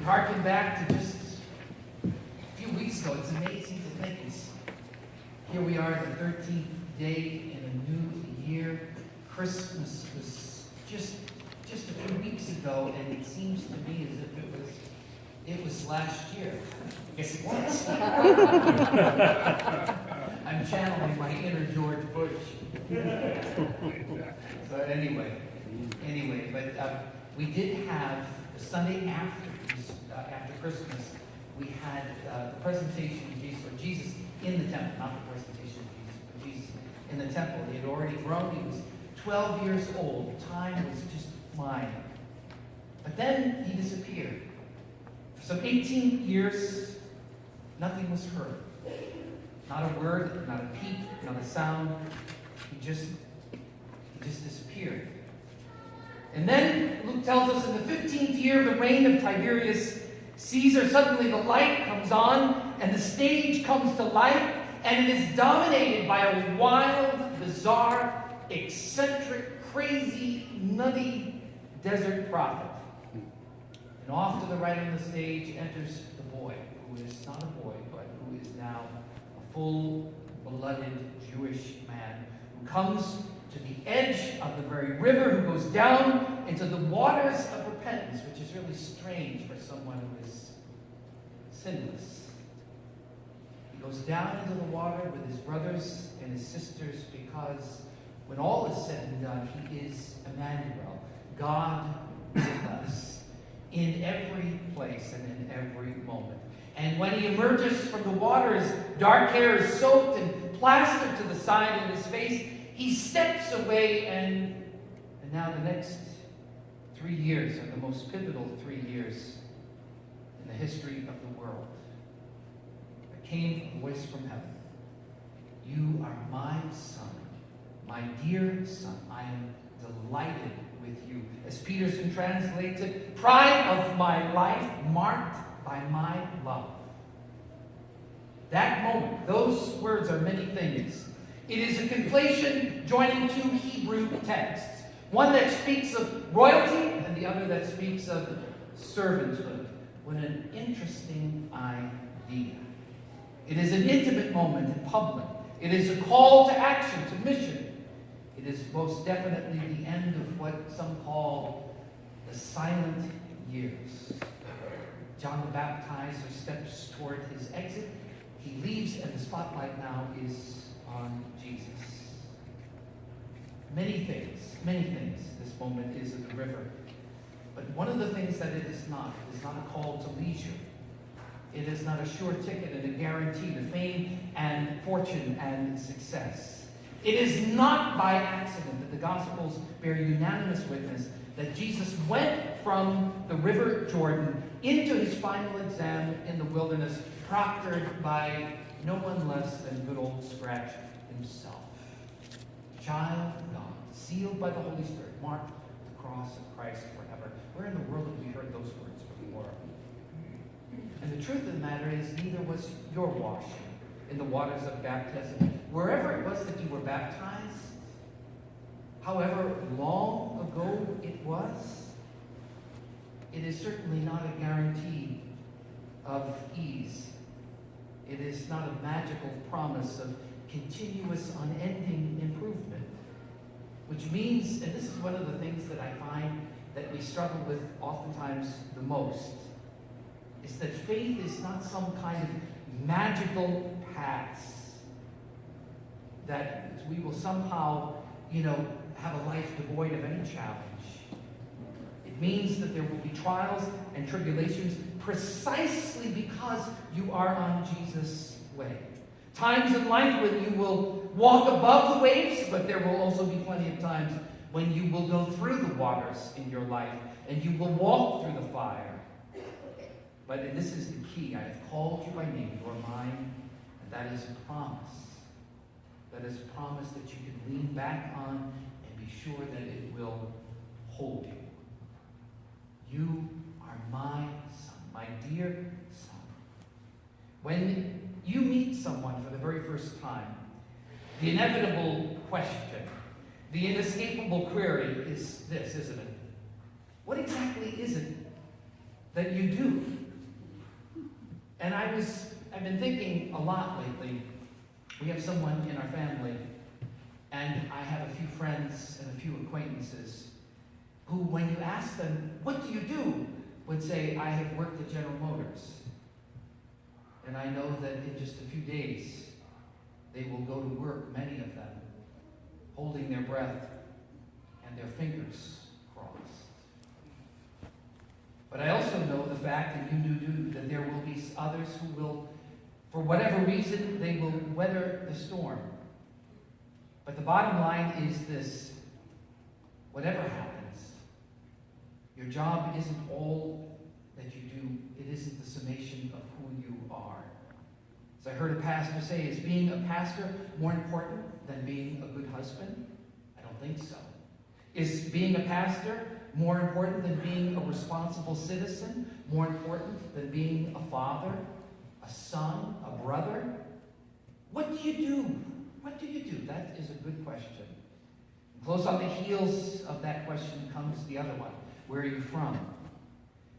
harken back to just a few weeks ago. It's amazing to think here we are, the 13th day in a new year. Christmas was just a few weeks ago, and it seems to me as if it was last year. I guess it was. I'm channeling my inner George Bush. But anyway, but we did have the Sunday after Christmas. We had the presentation of Jesus in the temple, not the presentation of Jesus, but Jesus in the temple. He had already grown. He was 12 years old. Time was just flying. But then he disappeared. For some 18 years, nothing was heard. Not a word, not a peep, not a sound. He just disappeared. And then Luke tells us in the 15th year of the reign of Tiberius Caesar, suddenly the light comes on and the stage comes to life, and it is dominated by a wild, bizarre, eccentric, crazy, nutty desert prophet. And off to the right on the stage enters the boy, who is not a boy, but who is now a full-blooded Jewish man, who comes to the edge of the very river, who goes down into the waters of repentance, which is really strange for someone who is sinless. He goes down into the water with his brothers and his sisters because when all is said and done, he is Emmanuel, God with us, in every place and in every moment. And when he emerges from the water, his dark hair is soaked and plastered to the side of his face. He steps away, and now the next 3 years are the most pivotal 3 years in the history of the world. There came a voice from heaven. You are my son, my dear son. I am delighted with you. As Peterson translates it, pride of my life, marked by my love. That moment, those words are many things. It is a conflation joining two Hebrew texts, one that speaks of royalty and the other that speaks of servanthood. What an interesting idea. It is an intimate moment in public. It is a call to action, to mission. It is most definitely the end of what some call the silent years. John the Baptizer steps toward his exit. He leaves, and the spotlight now is on Jesus. Many things this moment is of the river. But one of the things that it is not a call to leisure. It is not a sure ticket and a guarantee to fame and fortune and success. It is not by accident that the Gospels bear unanimous witness that Jesus went from the River Jordan into his final exam in the wilderness, proctored by no one less than good old Scratch himself. Child of God, sealed by the Holy Spirit, marked the cross of Christ forever. Where in the world have we heard those words before? And the truth of the matter is, neither was your washing in the waters of baptism. Wherever it was that you were baptized, however long ago it was, it is certainly not a guarantee of ease. It is not a magical promise of continuous, unending improvement. Which means, and this is one of the things that I find that we struggle with oftentimes the most, is that faith is not some kind of magical pass that we will somehow, have a life devoid of any challenge. It means that there will be trials and tribulations precisely because you are on Jesus' way. Times in life when you will walk above the waves, but there will also be plenty of times when you will go through the waters in your life and you will walk through the fire. But, and this is the key, I have called you by name, you are mine, and that is a promise. That is a promise that you can lean back on and be sure that it will hold you. You are my son, my dear son. When you meet someone for the very first time, the inevitable question, the inescapable query is this, isn't it? What exactly is it that you do? And I've been thinking a lot lately. We have someone in our family, and I have a few friends and a few acquaintances who, when you ask them, what do you do, would say, I have worked at General Motors. And I know that in just a few days, they will go to work, many of them, holding their breath and their fingers crossed. But I also know the fact, and you do, that there will be others who will, for whatever reason, they will weather the storm. But the bottom line is this: whatever happens, your job isn't all that you do. It isn't the summation of who you are. As I heard a pastor say, is being a pastor more important than being a good husband? I don't think so. Is being a pastor more important than being a responsible citizen? More important than being a father, a son, a brother? What do you do? What do you do? That is a good question. Close on the heels of that question comes the other one. Where are you from?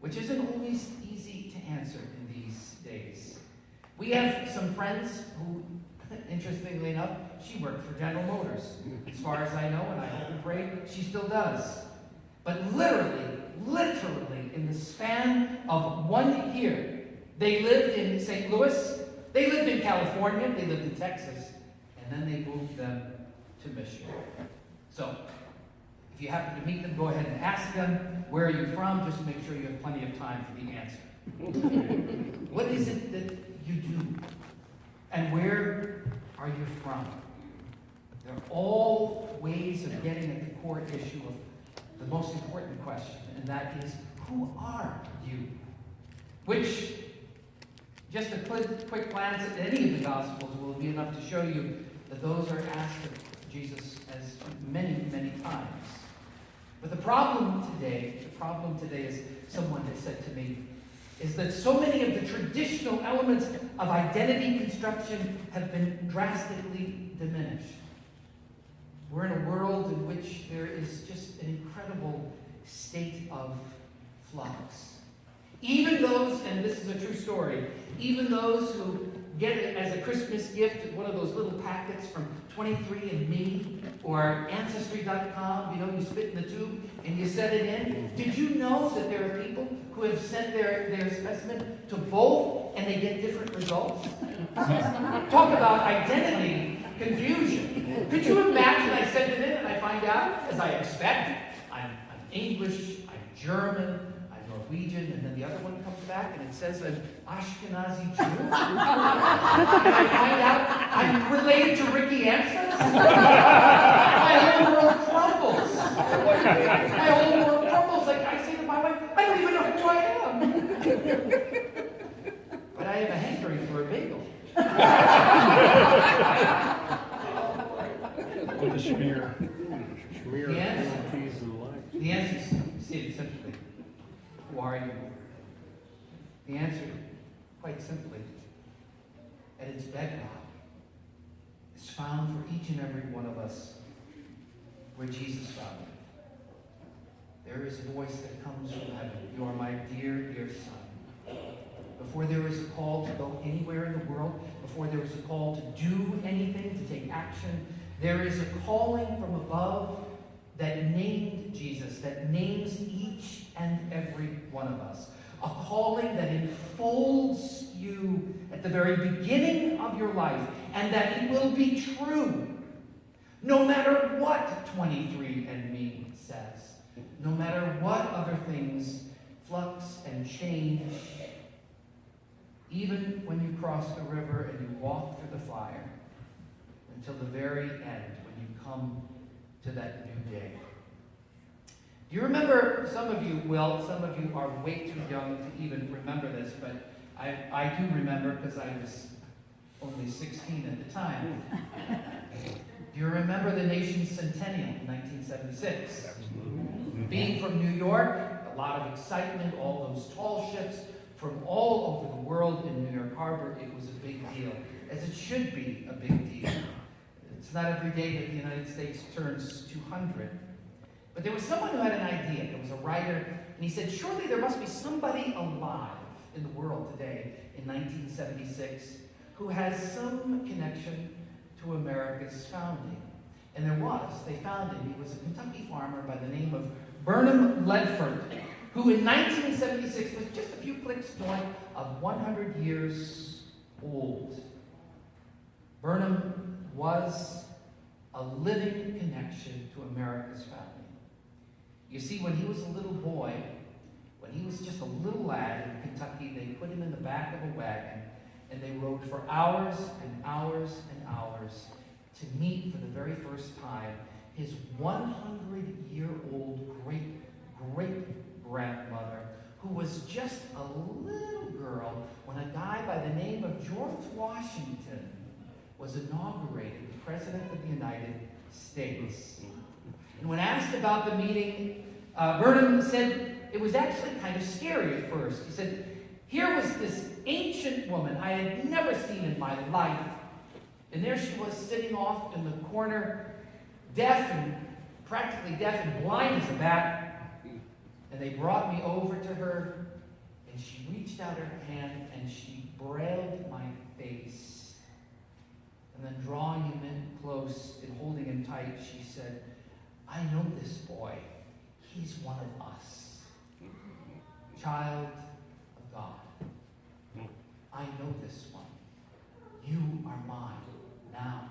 Which isn't always easy to answer in these days. We have some friends who, interestingly enough, she worked for General Motors. As far as I know, and I hope and pray she still does. But literally, in the span of 1 year, they lived in St. Louis, they lived in California, they lived in Texas, and then they moved them to Michigan. So, if you happen to meet them, go ahead and ask them, where are you from? Just make sure you have plenty of time for the answer. What is it that you do? And where are you from? They're all ways of getting at the core issue of the most important question, and that is, who are you? Which, just a quick glance at any of the Gospels will be enough to show you that those are asked of Jesus as many, many times. But the problem today is, someone has said to me, is that so many of the traditional elements of identity construction have been drastically diminished. We're in a world in which there is just an incredible state of flux. Even those, and this is a true story, even those who get it as a Christmas gift, one of those little packets from 23andMe or Ancestry.com, you spit in the tube and you set it in. Did you know that there are people who have sent their specimen to both and they get different results? Talk about identity confusion. Could you imagine I send it in and I find out, as I expect, I'm English, I'm German, I'm Norwegian, and then the other one comes back and it says I'm Ashkenazi Jew. And I find out I'm related to Ricky Ansels. My whole world crumbles. My whole world crumbles. Like I say to my wife, I don't even know who I am. But I have a hankering for a bagel. With a smear. The answer is stated simply. Who are you? The answer, quite simply, at its bedrock, is found for each and every one of us where Jesus found it. There is a voice that comes from heaven. You are my dear, dear son. Before there is a call to go anywhere in the world, before there is a call to do anything, to take action, there is a calling from above that named Jesus, that names each and every one of us. A calling that enfolds you at the very beginning of your life, and that it will be true no matter what 23andMe says, no matter what other things flux and change. Even when you cross the river and you walk through the fire, until the very end, when you come to that new day. Do you remember, some of you are way too young to even remember this, but I do remember because I was only 16 at the time. Do you remember the nation's centennial in 1976? Being from New York, a lot of excitement, all those tall ships from all over the world in New York Harbor. It was a big deal, as it should be a big deal. It's not every day that the United States turns 200. But there was someone who had an idea. There was a writer, and he said, surely there must be somebody alive in the world today in 1976 who has some connection to America's founding. And they found him. He was a Kentucky farmer by the name of Burnham Ledford, who in 1976 was just a few clicks north of 100 years old. Burnham was a living connection to America's founding. You see, when he was a little boy, when he was just a little lad in Kentucky, they put him in the back of a wagon and they rode for hours and hours and hours to meet for the very first time his 100-year-old great-great-grandmother, who was just a little girl when a guy by the name of George Washington was inaugurated President of the United States. And when asked about the meeting, Burnham said it was actually kind of scary at first. He said, here was this ancient woman I had never seen in my life, and there she was sitting off in the corner, practically deaf and blind as a bat. And they brought me over to her, and she reached out her hand and she brailled my face. And then drawing him in close and holding him tight, she said, I know this boy. He's one of us. Child of God. I know this one. You are mine now.